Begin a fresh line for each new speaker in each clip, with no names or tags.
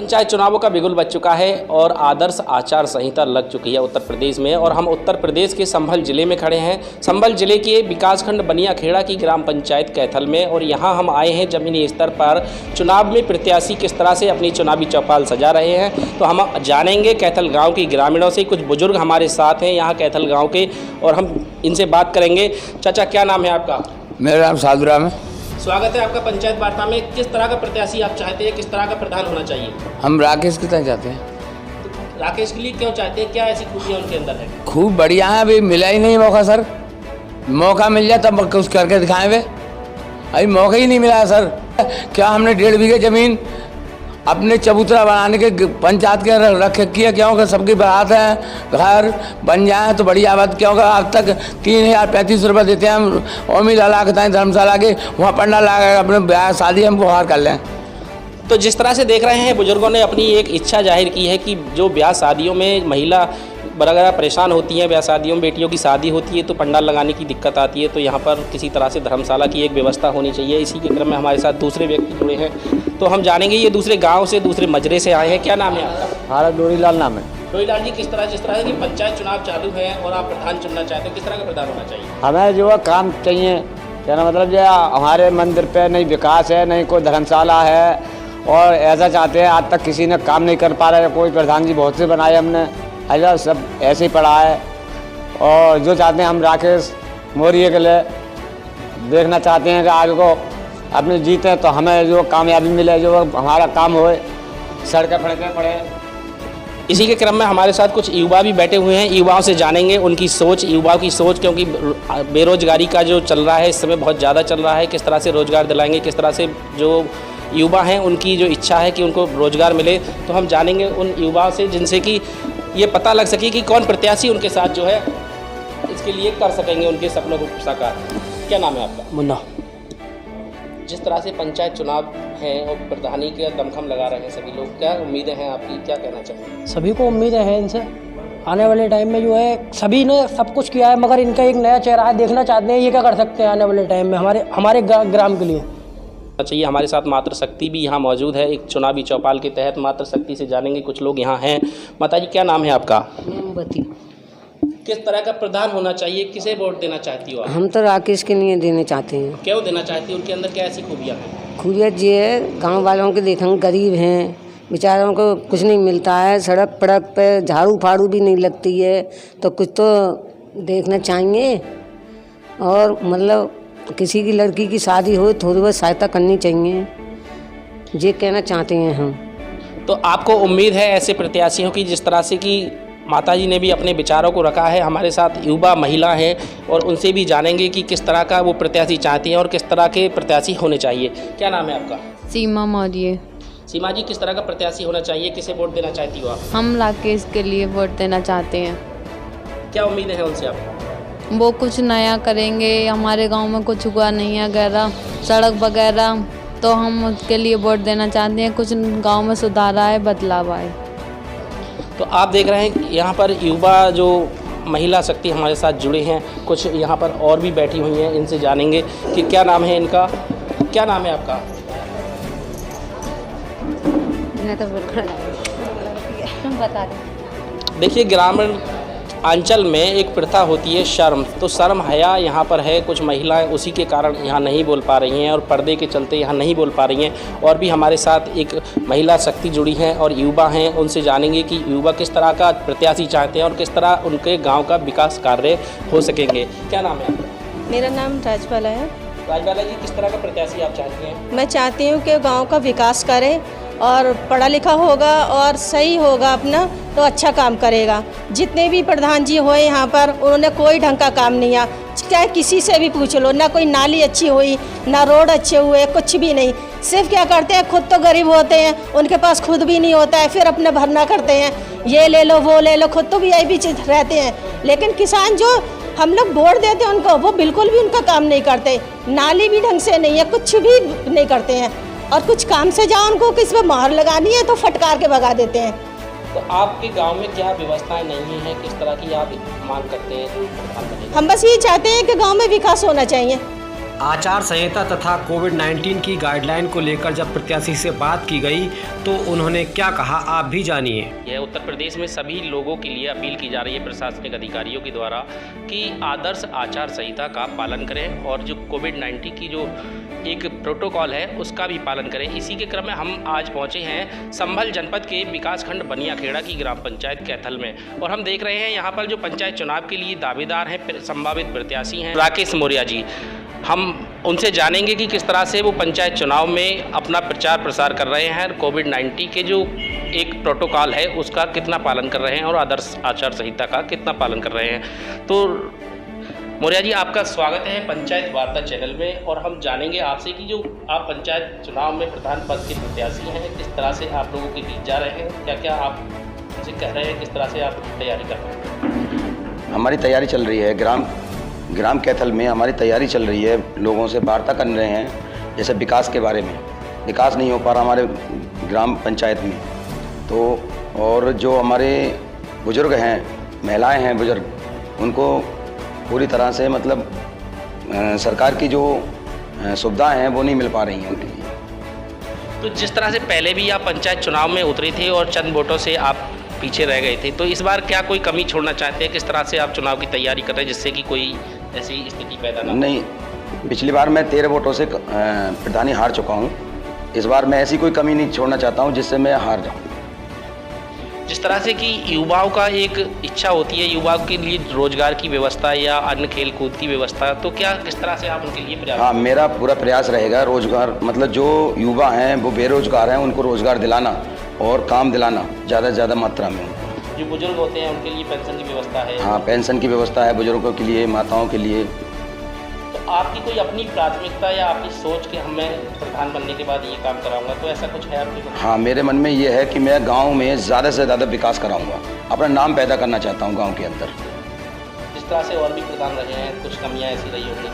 पंचायत चुनावों का बिगुल बज चुका है और आदर्श आचार संहिता लग चुकी है उत्तर प्रदेश में। और हम उत्तर प्रदेश के संभल जिले में खड़े हैं, संभल जिले के विकासखंड बनियाखेड़ा की ग्राम पंचायत कैथल में। और यहाँ हम आए हैं जमीनी स्तर पर चुनाव में प्रत्याशी किस तरह से अपनी चुनावी चौपाल सजा रहे हैं। तो हम जानेंगे कैथल गाँव के ग्रामीणों से। कुछ बुजुर्ग हमारे साथ हैं यहाँ कैथल गाँव के, और हम इनसे बात करेंगे। चाचा, क्या नाम है आपका?
मेरा नाम साधुराम है।
स्वागत है आपका पंचायत वार्ता में। किस तरह का प्रत्याशी आप चाहते हैं, किस तरह का प्रधान होना चाहिए?
हम राकेश की तरह चाहते हैं।
तो राकेश के लिए क्यों चाहते हैं, क्या ऐसी खूबियाँ उनके अंदर है?
खूब बढ़िया है, अभी मिला ही नहीं मौका सर। मौका मिल जाए तब कुछ करके दिखाएं वे, अभी मौका ही नहीं मिला सर। क्या हमने 1.5 बीघे ज़मीन अपने चबूतरा बनाने के पंचायत के रख किया, क्योंकि सबकी बात है घर बन जाए तो बढ़िया बात। क्योंकि अब तक 3035 रुपये देते हैं हम, ओमी लाला के ताई धर्मशाला के, वहाँ पढ़ना लगा अपने ब्याह शादी हम बुहार कर लें।
तो जिस तरह से देख रहे हैं, बुजुर्गों ने अपनी एक इच्छा जाहिर की है कि जो ब्याह शादियों में महिला वगैरह परेशान होती हैं, ब्याह शादियों में बेटियों की शादी होती है तो पंडाल लगाने की दिक्कत आती है, तो यहाँ पर किसी तरह से धर्मशाला की एक व्यवस्था होनी चाहिए। इसी के क्रम में हमारे साथ दूसरे व्यक्ति जुड़े हैं, तो हम जानेंगे। ये दूसरे गांव से, दूसरे मजरे से आए हैं। क्या नाम है आपका?
हमारा डोरीलाल नाम है।
डोरीलाल जी, जिस तरह की पंचायत चुनाव चालू है और आप प्रधान चुनना चाहते हो, किस तरह का प्रधान होना चाहिए?
हमें जो है काम चाहिए, कहना मतलब जो हमारे मंदिर पे नहीं विकास है, नहीं कोई धर्मशाला है, और ऐसा चाहते हैं। आज तक किसी ने काम नहीं कर पा रहा है। कोई प्रधान जी बहुत से बनाए हमने, ऐसा सब ऐसे ही पड़ा है। और जो चाहते हैं हम राकेश मौर्य के लिए देखना चाहते हैं कि आगे को अपने जीते तो हमें जो कामयाबी मिले, जो हमारा काम होए, सड़कें फड़कें पड़े।
इसी के क्रम में हमारे साथ कुछ युवा भी बैठे हुए हैं, युवाओं से जानेंगे उनकी सोच, युवाओं की सोच, क्योंकि बेरोजगारी का जो चल रहा है इस समय बहुत ज़्यादा चल रहा है। किस तरह से रोजगार दिलाएंगे, किस तरह से जो युवा हैं उनकी जो इच्छा है कि उनको रोजगार मिले, तो हम जानेंगे उन युवाओं से, जिनसे कि ये पता लग सके कि कौन प्रत्याशी उनके साथ जो है इसके लिए कर सकेंगे उनके सपनों को साकार। क्या नाम है आपका?
मुन्ना।
जिस तरह से पंचायत चुनाव है और प्रधानी के दमखम लगा रहे हैं सभी लोग, क्या उम्मीदें हैं आपकी, क्या कहना चाहेंगे?
सभी को उम्मीदें हैं इनसे। आने वाले टाइम में जो है सभी ने सब कुछ किया है, मगर इनका एक नया चेहरा है, देखना चाहते हैं ये क्या कर सकते हैं आने वाले टाइम में हमारे ग्राम के लिए।
चाहिए। हमारे साथ मातृ शक्ति भी यहाँ मौजूद है। एक चुनावी चौपाल के तहत मातृ शक्ति से जानेंगे, कुछ लोग यहाँ हैं। माता जी, क्या नाम है आपका?
मोमबत्ती।
किस तरह का प्रधान होना चाहिए, किसे वोट देना चाहती हो आप?
हम तो राकेश के लिए देने चाहते हैं।
क्यों देना चाहती हो, उनके अंदर क्या ऐसी खूबियाँ हैं?
खूबियत ये है, गांव वालों के देखेंगे गरीब हैं, बेचारों को कुछ नहीं मिलता है, सड़क पड़क पे झाड़ू फाड़ू भी नहीं लगती है, तो कुछ तो देखना चाहिए। और मतलब किसी की लड़की की शादी हो थोड़ी बहुत सहायता करनी चाहिए, ये कहना चाहते हैं हम।
तो आपको उम्मीद है ऐसे प्रत्याशियों की, जिस तरह से कि माताजी ने भी अपने विचारों को रखा है। हमारे साथ युवा महिला हैं और उनसे भी जानेंगे कि किस तरह का वो प्रत्याशी चाहती हैं और किस तरह के प्रत्याशी होने चाहिए। क्या नाम है आपका?
सीमा मौर्य।
सीमा जी, किस तरह का प्रत्याशी होना चाहिए, किसे वोट देना चाहती हो आप?
हम राकेश के लिए वोट देना चाहते हैं।
क्या उम्मीदें हैं उनसे आपको?
वो कुछ नया करेंगे, हमारे गांव में कुछ हुआ नहीं है वगैरह, सड़क वगैरह, तो हम उसके लिए वोट देना चाहते हैं। कुछ गांव में सुधार आए, बदलाव आए।
तो आप देख रहे हैं यहाँ पर युवा जो महिला शक्ति हमारे साथ जुड़े हैं, कुछ यहाँ पर और भी बैठी हुई हैं, इनसे जानेंगे कि क्या नाम है इनका। क्या नाम है आपका?
बता दें।
देखिए, ग्रामीण अंचल में एक प्रथा होती है शर्म, तो शर्म हया यहाँ पर है। कुछ महिलाएं उसी के कारण यहाँ नहीं बोल पा रही हैं और पर्दे के चलते यहाँ नहीं बोल पा रही हैं। और भी हमारे साथ एक महिला शक्ति जुड़ी हैं और युवा हैं, उनसे जानेंगे कि युवा किस तरह का प्रत्याशी चाहते हैं और किस तरह उनके गांव का विकास कार्य हो सकेंगे। क्या नाम है आपका?
मेरा नाम राजबाला है।
राजबाला जी, किस तरह का प्रत्याशी आप चाहती हैं?
मैं चाहती हूँ कि गांव का विकास करे और पढ़ा लिखा होगा और सही होगा अपना तो अच्छा काम करेगा। जितने भी प्रधान जी हुए यहाँ पर, उन्होंने कोई ढंग का काम नहीं किया। चाहे किसी से भी पूछ लो, ना कोई नाली अच्छी हुई, ना रोड अच्छे हुए, कुछ भी नहीं। सिर्फ क्या करते हैं, खुद तो गरीब होते हैं, उनके पास खुद भी नहीं होता है, फिर अपने भरना करते हैं, ये ले लो वो ले लो, खुद तो भी यही भी रहते हैं। लेकिन किसान जो हम लोग वोट देते हैं उनको, वो बिल्कुल भी उनका काम नहीं करते। नाली भी ढंग से नहीं है, कुछ भी नहीं करते हैं। और कुछ काम से जाओ, उनको किस पे मार लगानी है तो फटकार के भगा देते हैं।
तो आपके गांव में क्या व्यवस्थाएं नहीं है, किस तरह की आप मांग करते हैं?
हम बस ये चाहते हैं कि गांव में विकास होना चाहिए।
आचार संहिता तथा कोविड-19 की गाइडलाइन को लेकर जब प्रत्याशी से बात की गई तो उन्होंने क्या कहा, आप भी जानिए।
यह उत्तर प्रदेश में सभी लोगों के लिए अपील की जा रही है प्रशासनिक अधिकारियों के द्वारा कि आदर्श आचार संहिता का पालन करें और जो कोविड-19 की जो एक प्रोटोकॉल है उसका भी पालन करें। इसी के क्रम में हम आज पहुंचे हैं संभल जनपद के विकासखंड बनियाखेड़ा की ग्राम पंचायत कैथल में, और हम देख रहे हैं यहाँ पर जो पंचायत चुनाव के लिए दावेदार हैं, संभावित प्रत्याशी हैं राकेश मौर्य जी। हम उनसे जानेंगे कि किस तरह से वो पंचायत चुनाव में अपना प्रचार प्रसार कर रहे हैं, कोविड-19 के जो एक प्रोटोकॉल है उसका कितना पालन कर रहे हैं और आदर्श आचार संहिता का कितना पालन कर रहे हैं। तो मौर्य जी, आपका स्वागत है पंचायत वार्ता चैनल में, और हम जानेंगे आपसे कि जो आप पंचायत चुनाव में प्रधान पद के प्रत्याशी हैं, किस तरह से आप लोगों के बीच जा रहे हैं, क्या क्या आप उनसे कह रहे हैं, किस तरह से आप तैयारी कर रहे हैं।
हमारी तैयारी चल रही है, ग्राम कैथल में हमारी तैयारी चल रही है, लोगों से वार्ता कर रहे हैं, जैसे विकास के बारे में। विकास नहीं हो पा रहा हमारे ग्राम पंचायत में, तो और जो हमारे बुज़ुर्ग हैं, महिलाएं हैं बुज़ुर्ग, उनको पूरी तरह से मतलब सरकार की जो सुविधाएं हैं वो नहीं मिल पा रही हैं उनके लिए।
तो जिस तरह से पहले भी आप पंचायत चुनाव में उतरे थे और चंद वोटों से आप पीछे रह गए थे, तो इस बार क्या कोई कमी छोड़ना चाहते हैं, किस तरह से आप चुनाव की तैयारी कर रहे हैं जिससे कि कोई ऐसी स्थिति पैदा ना हो?
नहीं, पिछली बार मैं 13 वोटों से प्रधानी हार चुका हूँ। इस बार मैं ऐसी कोई कमी नहीं छोड़ना चाहता हूँ जिससे मैं हार जाऊँ।
जिस तरह से कि युवाओं का एक इच्छा होती है, युवाओं के लिए रोजगार की व्यवस्था या अन्य खेल कूद की व्यवस्था, तो क्या किस तरह से आप उनके लिए प्रयास?
हाँ, मेरा पूरा प्रयास रहेगा रोजगार, मतलब जो युवा हैं वो बेरोजगार हैं उनको रोजगार दिलाना और काम दिलाना ज़्यादा से ज़्यादा मात्रा में।
जो बुजुर्ग होते हैं उनके लिए पेंशन की व्यवस्था है?
हाँ, पेंशन की व्यवस्था है बुजुर्गों के लिए, माताओं के लिए।
तो आपकी कोई अपनी प्राथमिकता या आपकी सोच कि मैं प्रधान बनने के बाद ये काम कराऊंगा, तो ऐसा कुछ है आपके?
हाँ, मेरे मन में ये है कि मैं गांव में ज़्यादा से ज़्यादा विकास कराऊंगा, अपना नाम पैदा करना चाहता हूं गांव के अंदर।
जिस तरह से और भी प्रधान रहे हैं, कुछ कमियां ऐसी रही होंगी?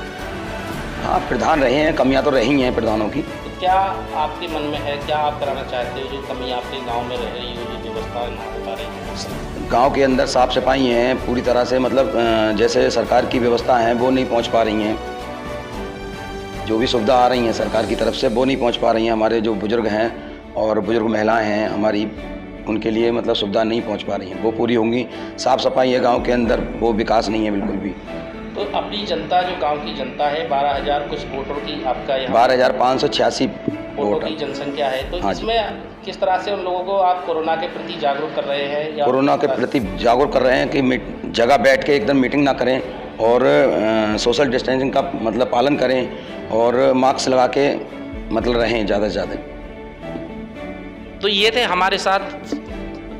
हाँ, प्रधान रहे हैं, कमियां तो रही हैं प्रधानों की।
तो क्या आपके मन में है, क्या आप कराना चाहते हो, जो कमी आपके गाँव में रह रही हो, जो व्यवस्था ना हो पा रही है?
गाँव के अंदर साफ़ सफाई हैं पूरी तरह से, मतलब जैसे सरकार की व्यवस्था है वो नहीं पहुँच पा रही हैं, जो भी सुविधा आ रही हैं सरकार की तरफ से वो नहीं पहुंच पा रही हैं। हमारे जो बुजुर्ग हैं और बुजुर्ग महिलाएं हैं हमारी, उनके लिए मतलब सुविधा नहीं पहुंच पा रही हैं, वो पूरी होंगी। साफ़ सफाई है गांव के अंदर, वो विकास नहीं है बिल्कुल भी।
तो अपनी जनता, जो गांव की जनता है, 12,000 कुछ वोटों की आपका यहाँ
12,586
वोटों की जनसंख्या है, तो इसमें किस तरह से उन लोगों को आप कोरोना के प्रति जागरूक कर रहे हैं? या
कोरोना के प्रति जागरूक कर रहे हैं कि जगह बैठ के एकदम मीटिंग ना करें और सोशल डिस्टेंसिंग का मतलब पालन करें और मास्क लगा के मतलब रहें ज़्यादा से ज़्यादा।
तो ये थे हमारे साथ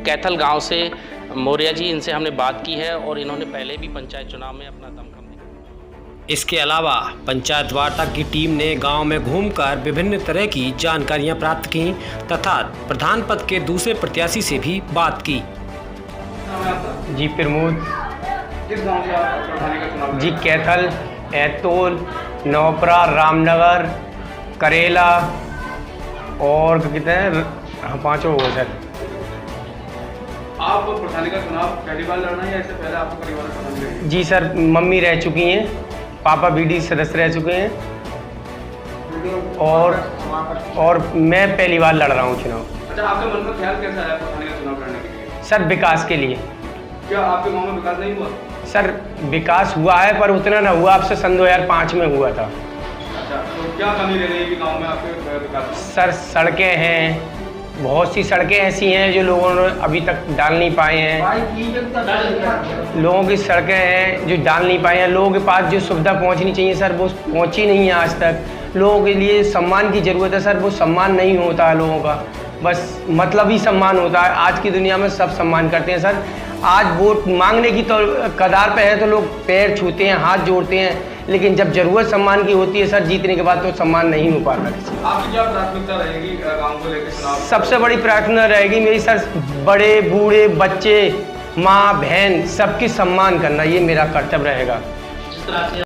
कैथल गांव से मौर्य जी, इनसे हमने बात की है और इन्होंने पहले भी पंचायत चुनाव में अपना दमखम दिखाया।
इसके अलावा पंचायत वार्ता की टीम ने गांव में घूमकर विभिन्न तरह की जानकारियां प्राप्त की तथा प्रधान पद के दूसरे प्रत्याशी से भी बात की।
जी प्रमोद।
किस गांव से आप प्रधानी का चुनाव?
जी कैथल, ऐतोल, नौपरा, रामनगर, करेला और कहते हैं, हाँ 5 हो गए सर।
आप प्रधानी का चुनाव पहली बार लड़ना है या इससे पहले आपको परिवार में प्रधानी रही?
जी सर, मम्मी रह चुकी हैं, पापा बीडी सदस्य रह चुके हैं और मैं पहली बार लड़ रहा हूँ चुनाव।
अच्छा, आपके मन में ख्याल कैसा है प्रधानी का चुनाव लड़ने के लिए?
सर विकास के लिए।
क्या आपके गाँव में विकास नहीं हुआ?
सर विकास हुआ है पर उतना ना हुआ, आपसे सन 2005 में हुआ था।
अच्छा, तो क्या कमी रह रही है गाँव में आपके विकास में?
सर सड़कें हैं, बहुत सी सड़कें ऐसी हैं जो लोगों ने अभी तक डाल नहीं पाए हैं। लोगों की सड़कें हैं जो डाल नहीं पाए हैं, लोगों के पास जो सुविधा पहुंचनी चाहिए सर वो पहुंची नहीं है आज तक। लोगों के लिए सम्मान की ज़रूरत है सर, वो सम्मान नहीं होता है लोगों का, बस मतलब ही सम्मान होता है। आज की दुनिया में सब सम्मान करते हैं सर। आज वोट मांगने की तो कगार पे है तो लोग पैर छूते हैं, हाथ जोड़ते हैं, लेकिन जब ज़रूरत सम्मान की होती है सर, जीतने के बाद तो सम्मान नहीं हो पाता।
आपकी क्या प्राथमिकता रहेगी गांव को लेकर चुनाव?
सबसे बड़ी प्रार्थना रहेगी मेरी सर, बड़े बूढ़े बच्चे, माँ बहन सबकी सम्मान करना, ये मेरा कर्तव्य रहेगा।
जिस तरह से